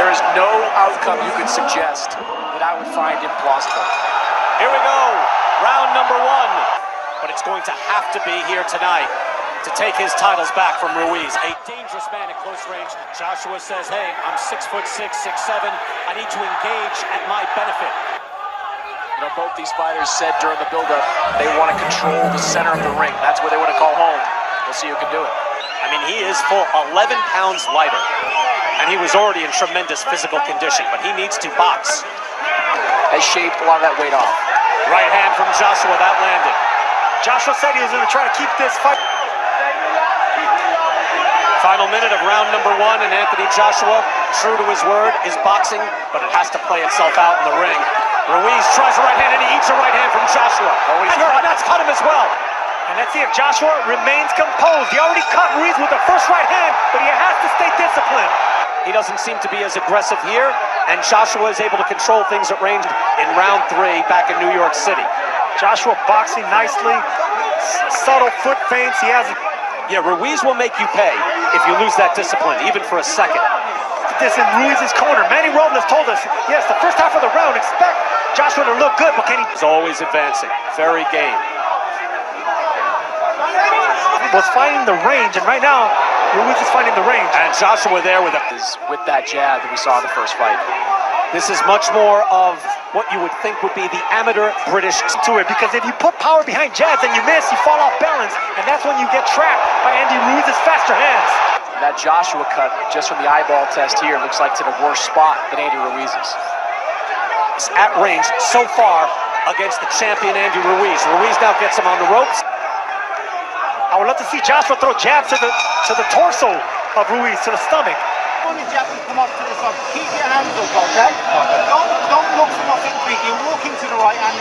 There is no outcome you could suggest that I would find implausible. Here we go, round number one. But it's going to have to be here tonight to take his titles back from Ruiz. A dangerous man at close range. Joshua says, hey, I'm 6'6", 6'7". I need to engage at my benefit. You know, both these fighters said during the build-up they want to control the center of the ring. That's where they want to call home. We'll see who can do it. I mean, he is full 11 pounds lighter, and he was already in tremendous physical condition, but he needs to box. Has shaved a lot of that weight off. Right hand from Joshua, that landed. Joshua said he was going to try to keep this fight. Final minute of round number one, and Anthony Joshua, true to his word, is boxing, but it has to play itself out in the ring. Ruiz tries a right hand, and he eats a right hand from Joshua. And that's cut him as well. And let's see if Joshua remains composed. He already cut Ruiz with the first right hand, but he has to stay disciplined. He doesn't seem to be as aggressive here, and Joshua is able to control things at range in round three back in New York City. Joshua boxing nicely, subtle foot feints. He has. Yeah, Ruiz will make you pay if you lose that discipline, even for a second. This in Ruiz's corner. Manny Robles told us, yes, the first half of the round, expect Joshua to look good, but can he? He's always advancing, very game. Was finding the range, and right now, Ruiz is finding the range. And Joshua there with that jab that we saw in the first fight. This is much more of what you would think would be the amateur British to it, because if you put power behind jabs and you miss, you fall off balance, and that's when you get trapped by Andy Ruiz's faster hands. That Joshua cut, just from the eyeball test here, looks like it's in a worse spot than Andy Ruiz's. It's at range so far against the champion Andy Ruiz. Ruiz now gets him on the ropes. I would love to see Joshua throw jabs to the torso of Ruiz, to the stomach. When the jab come up to the side, keep your hands up, okay? Don't look for nothing big. You're walking to the right hand.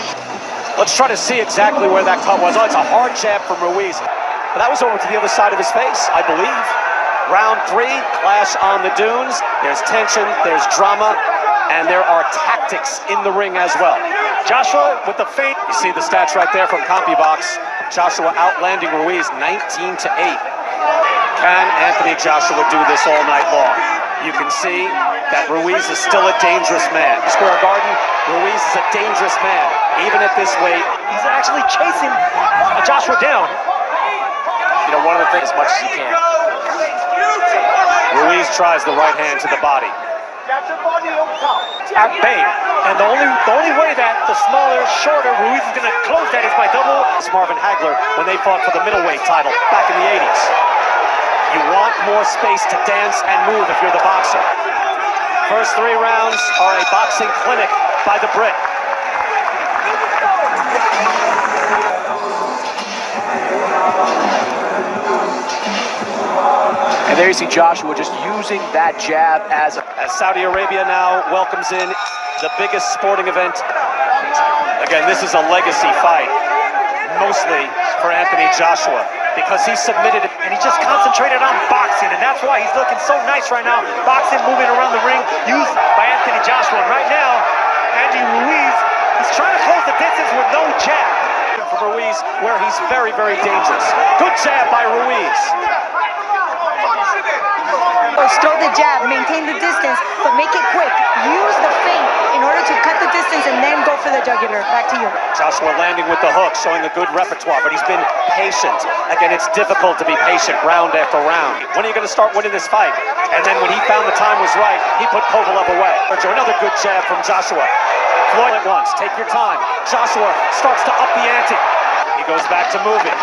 Let's try to see exactly where that cut was. Oh, it's a hard jab from Ruiz. But that was over to the other side of his face, I believe. Round three, clash on the dunes. There's tension, there's drama, and there are tactics in the ring as well. Joshua with the feint. You see the stats right there from CompuBox. Joshua outlanding Ruiz 19-8. Can Anthony Joshua do this all night long? You can see that Ruiz is still a dangerous man. Square Garden, Ruiz is a dangerous man, even at this weight. He's actually chasing Joshua down. You know, one of the things as much as he can. Ruiz tries the right hand to the body. At bay. And the only way that the smaller, shorter Ruiz is going to close that is by double. It's Marvin Hagler when they fought for the middleweight title back in the 80s. You want more space to dance and move if you're the boxer. First three rounds are a boxing clinic by the Brit. And there you see Joshua just using that jab as Saudi Arabia now welcomes in the biggest sporting event. Again, this is a legacy fight, mostly for Anthony Joshua, because he submitted and he just concentrated on boxing, and that's why he's looking so nice right now. Boxing, moving around the ring, used by Anthony Joshua. And right now, Andy Ruiz, he's trying to close the distance with no jab. For Ruiz, where he's very, very dangerous. Good jab by Ruiz. Throw the jab, maintain the distance, but make it quick. Use the feint in order to cut the distance and then go for the jugular. Back to you. Joshua landing with the hook, showing a good repertoire, but he's been patient. Again, it's difficult to be patient round after round. When are you going to start winning this fight? And then when he found the time was right, he put Kovalev away. Another good jab from Joshua. Floyd at once, take your time. Joshua starts to up the ante. He goes back to moving.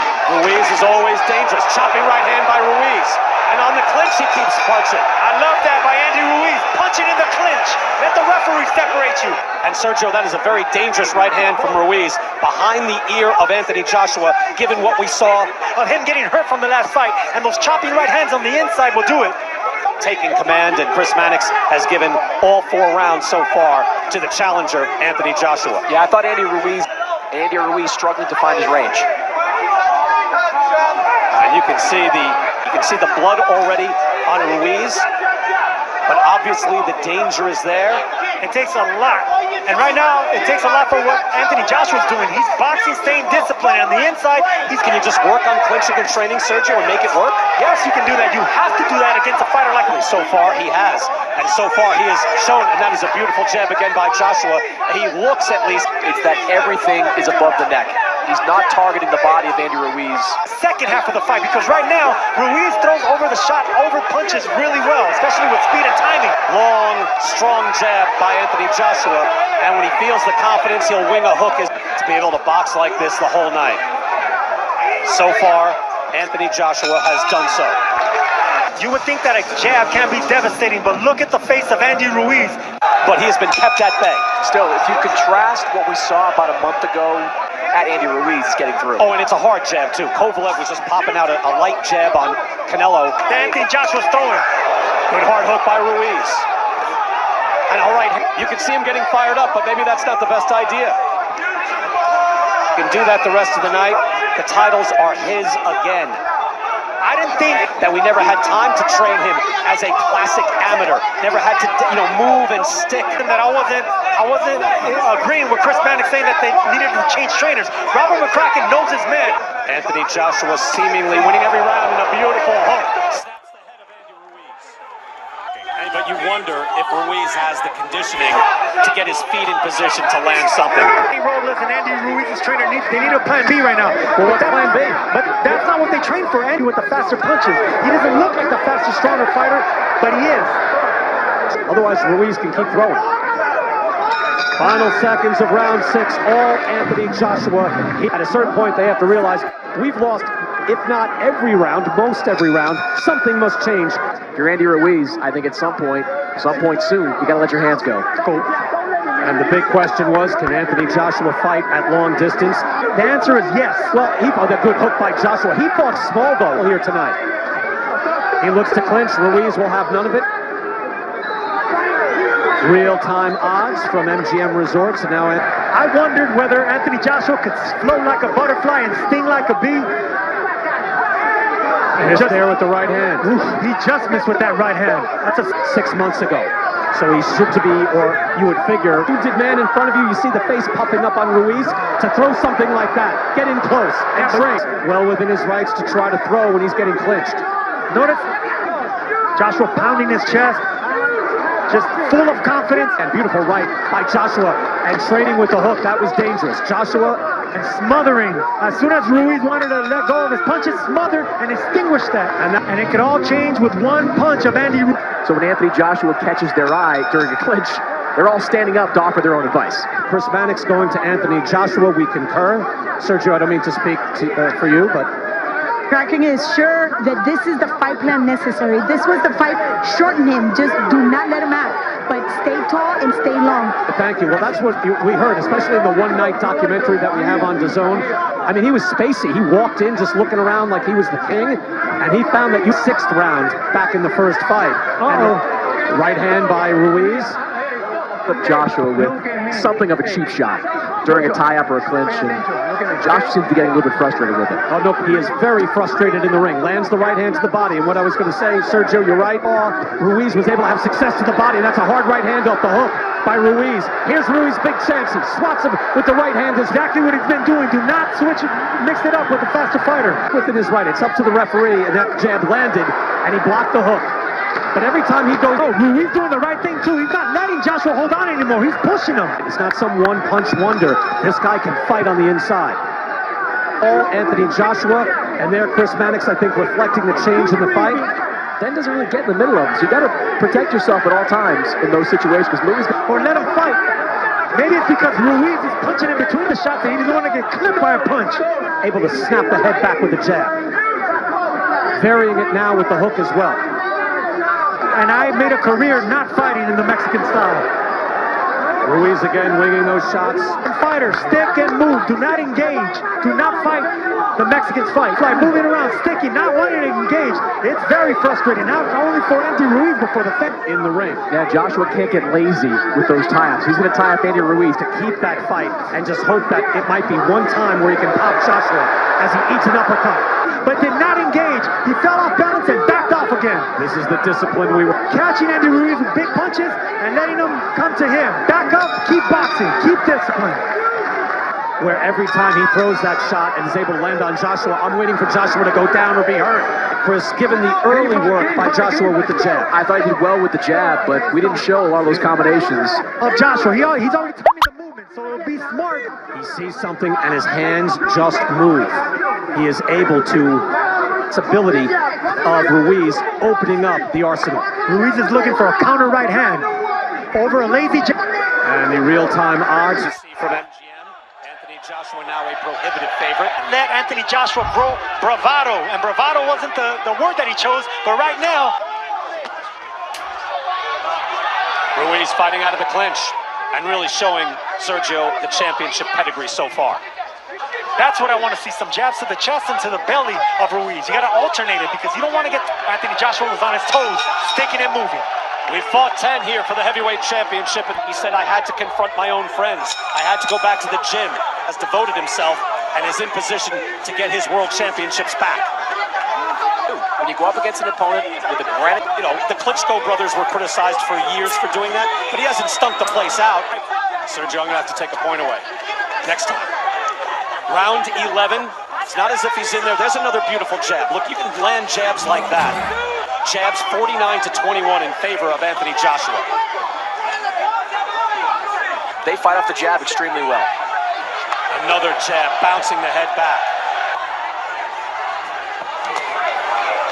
Ruiz is always dangerous. Chopping right hand by Ruiz. And on the clinch, he keeps punching. I love that by Andy Ruiz, punching in the clinch. Let the referee separate you. And Sergio, that is a very dangerous right hand from Ruiz behind the ear of Anthony Joshua, given what we saw of him getting hurt from the last fight. And those chopping right hands on the inside will do it. Taking command, and Chris Mannix has given all 4 rounds so far to the challenger, Anthony Joshua. Yeah, I thought Andy Ruiz struggling to find his range. And you can see the blood already on Ruiz. but obviously the danger is there. It takes a lot. And right now, it takes a lot for what Anthony Joshua's doing. He's boxing, staying disciplined. On the inside, Can you just work on clinching and training, Sergio, and make it work? yes, you can do that. You have to do that against a fighter like him. So far, he has. And so far, he has shown, and that is a beautiful jab again by Joshua. He looks at least. It's that everything is above the neck. He's not targeting the body of Andy Ruiz. Second half of the fight, because right now, Ruiz throws over the shot, over punches really well, especially with speed and timing. Long, strong jab by Anthony Joshua. And when he feels the confidence, he'll wing a hook to be able to box like this the whole night. So far, Anthony Joshua has done so. You would think that a jab can be devastating, but look at the face of Andy Ruiz. But he has been kept at bay. Still, if you contrast what we saw about a month ago at Andy Ruiz getting through. Oh, and it's a hard jab, too. Kovalev was just popping out a light jab on Canelo. Anthony Joshua's throwing. Good hard hook by Ruiz. And all right, you can see him getting fired up, but maybe that's not the best idea. He can do that the rest of the night. The titles are his again. I didn't think That we never had time to train him as a classic amateur. Never had to, move and stick. that I wasn't agreeing with Chris Mannix saying that they needed to change trainers. Robert McCracken knows his man. Anthony Joshua seemingly winning every round in a beautiful hook. But you wonder if Ruiz has the conditioning to get his feet in position to land something. Robles and Andy Ruiz's trainer need a plan B right now. Well, what's plan B? But that's not what they train for, Andy, with the faster punches. He doesn't look like the faster, stronger fighter, but he is. Otherwise, Ruiz can keep throwing. Final seconds of round 6, all Anthony Joshua. At a certain point, they have to realize we've lost, if not every round, most every round. Something must change. If you're Andy Ruiz, I think at some point soon, you gotta let your hands go. And the big question was, can Anthony Joshua fight at long distance? The answer is yes. Well, a good hook by Joshua. He fought small, though, here tonight. He looks to clinch. Ruiz will have none of it. Real-time odds from MGM Resorts. And now I wondered whether Anthony Joshua could float like a butterfly and sting like a bee. Just there with the right hand. Oof, he just missed with that right hand. That's 6 months ago. So he should be, or you would figure, wounded man in front of you, you see the face puffing up on Ruiz, to throw something like that, get in close, and train. Well within his rights to try to throw when he's getting clinched. Notice Joshua pounding his chest, just full of confidence. And beautiful right by Joshua, and trading with the hook, that was dangerous. Joshua and smothering. As soon as Ruiz wanted to let go of his punches, smothered and extinguished that. And it could all change with one punch of Andy Ruiz. So when Anthony Joshua catches their eye during a clinch, they're all standing up to offer their own advice. Chris Mannix going to Anthony Joshua, we concur. Sergio, I don't mean to speak for you, but Kraken is sure that this is the fight plan necessary. This was the fight. Shorten him. Just do not let him out. But stay tall and stay long. Thank you. Well, that's what we heard, especially in the one-night documentary that we have on DAZN. I mean, he was spacey. He walked in just looking around like he was the king, and he found that 6th round back in the first fight. And right hand by Ruiz. But Joshua with something of a cheap shot during a tie-up or a clinch, and Josh seems to be getting a little bit frustrated with it. Oh, no, he is very frustrated in the ring. Lands the right hand to the body, and what I was going to say, Sergio, you're right. Ruiz was able to have success to the body, and that's a hard right hand off the hook by Ruiz. Here's Ruiz, big chance. He swats him with the right hand. Exactly what he's been doing. Do not switch it, mix it up with the faster fighter. Within his right, it's up to the referee, and that jab landed, and he blocked the hook. But every time he goes, Ruiz doing the right thing too. He's not letting Joshua hold on anymore. He's pushing him. It's not some one-punch wonder. This guy can fight on the inside. All Anthony Joshua, and there Chris Mannix, I think, reflecting the change in the fight. Ben doesn't really get in the middle of them, so you got to protect yourself at all times in those situations, because Ruiz or let him fight. Maybe it's because Ruiz is punching in between the shots and he doesn't want to get clipped by a punch. Able to snap the head back with a jab. Varying it now with the hook as well. And I made a career not fighting in the Mexican style. Ruiz again winging those shots. Fighters, stick and move. Do not engage. Do not fight the Mexicans fight. Like moving around, sticking, not wanting to engage. It's very frustrating. Not only for Andy Ruiz, but for the fight in the ring. Yeah, Joshua can't get lazy with those tie-ups. He's going to tie up Andy Ruiz to keep that fight and just hope that it might be one time where he can pop Joshua as he eats an uppercut. But did not engage. He fell off balance and back backed off again. This is the discipline we were Catching Andy Ruiz with big punches and letting them come to him. Back up, keep boxing, keep discipline. where every time he throws that shot and is able to land on Joshua, I'm waiting for Joshua to go down or be hurt. Chris, given the early work by Joshua with the jab. I thought he did well with the jab, but we didn't show a lot of those combinations. Of Joshua, he's already told me the movement, so it'll be smart. He sees something and his hands just move. He is able to, it's ability of Ruiz opening up the arsenal. Ruiz is looking for a counter right hand over a lazy jab. And the real-time odds you see from MGM. Anthony Joshua now a prohibitive favorite. Let Anthony Joshua grow bravado, and bravado wasn't the word that he chose, but right now, Ruiz fighting out of the clinch and really showing Sergio the championship pedigree so far. that's what I want to see, some jabs to the chest and to the belly of Ruiz. You got to alternate it because you don't want to get Anthony Joshua was on his toes, sticking and moving. We fought 10 here for the heavyweight championship, and he said, I had to confront my own friends. I had to go back to the gym, has devoted himself, and is in position to get his world championships back. When you go up against an opponent with a granite, You know, the Klitschko brothers were criticized for years for doing that, but he hasn't stunk the place out. Sergio, I'm gonna have to take a point away next time. Round 11, it's not as if he's in there. There's another beautiful jab. Look, you can land jabs like that. Jabs 49-21 in favor of Anthony Joshua. they fight off the jab extremely well. Another jab, bouncing the head back.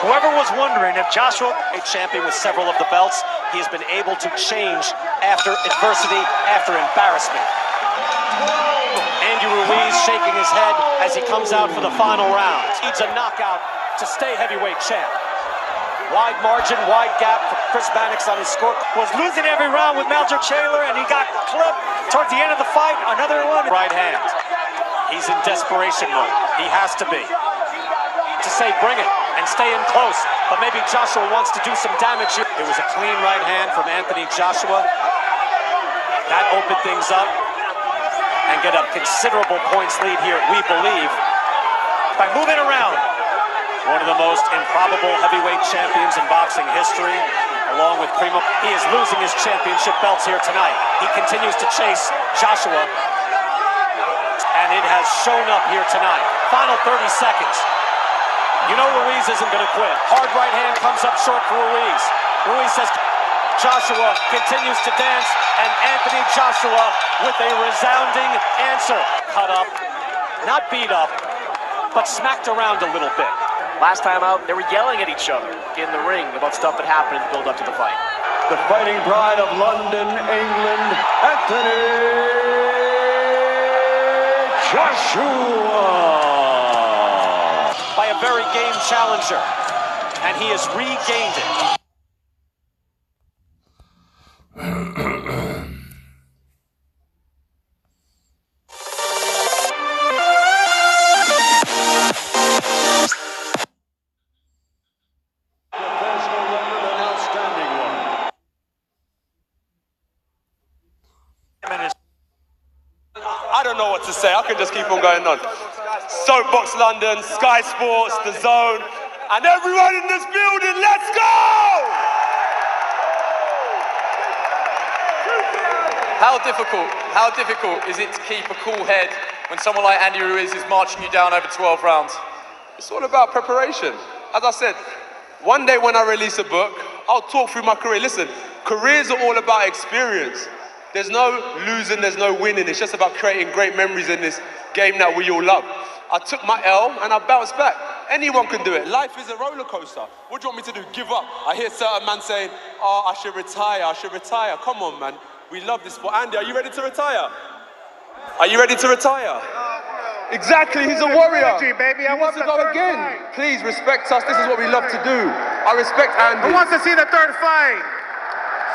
Whoever was wondering if Joshua, A champion with several of the belts, he has been able to change after adversity, after embarrassment. Andy Ruiz shaking his head as he comes out for the final round. Needs a knockout to stay heavyweight champ. Wide margin, wide gap for Chris Mannix on his score. was losing every round with Malzer Taylor, and he got clipped towards the end of the fight. Another one. Right hand. He's in desperation mode. He has to be. To say bring it and stay in close, but maybe Joshua wants to do some damage here. It was a clean right hand from Anthony Joshua. That opened things up and get a considerable points lead here, we believe, By moving around. one of the most improbable heavyweight champions in boxing history, along with Primo. He is losing his championship belts here tonight. He continues to chase Joshua, and it has shown up here tonight. Final 30 seconds. You know Ruiz isn't going to quit. Hard right hand comes up short for Ruiz. Ruiz says Joshua continues to dance, and Anthony Joshua with a resounding answer. Cut up, not beat up, but smacked around a little bit. Last time out, they were yelling at each other in the ring about stuff that happened in the build-up to the fight. The fighting pride of London, England, Anthony Joshua. By a very game challenger, and he has regained it. Professional record, an outstanding one. I don't know what to say. I can just keep on going on. Soapbox London, Sky Sports, The Zone, and everyone in this building, let's go! How difficult is it to keep a cool head when someone like Andy Ruiz is marching you down over 12 rounds? It's all about preparation. As I said, one day when I release a book, I'll talk through my career. Listen, careers are all about experience. There's no losing, there's no winning. It's just about creating great memories in this game that we all love. I took my L and I bounced back. Anyone can do it. Life is a roller coaster. What do you want me to do? Give up? I hear certain man saying, oh, I should retire, I should retire. Come on, man. We love this sport. Andy, are you ready to retire? Are you ready to retire? Exactly, he's a warrior. Baby. He wants to go again. Please respect us. This is what we love to do. I respect Andy. Who wants to see the third fight?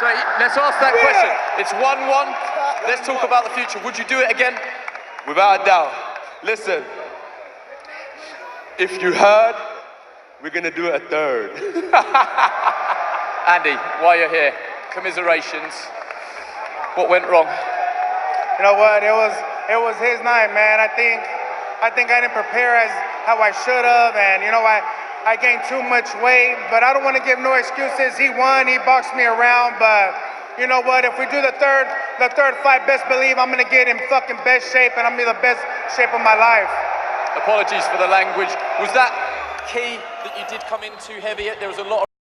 So let's ask that question. It's 1-1. Let's talk about the future. Would you do it again? Without a doubt. Listen, if you heard, we're going to do it a third. Andy, while you're here, commiserations. What went wrong? You know what? It was his night, man. I think I didn't prepare as how I should have, and you know I gained too much weight, but I don't want to give no excuses. He won, he boxed me around, but you know what? If we do the third fight, best believe I'm gonna get in fucking best shape, and I'm in the best shape of my life. Apologies for the language. Was that key that you did come in too heavy? There was a lot of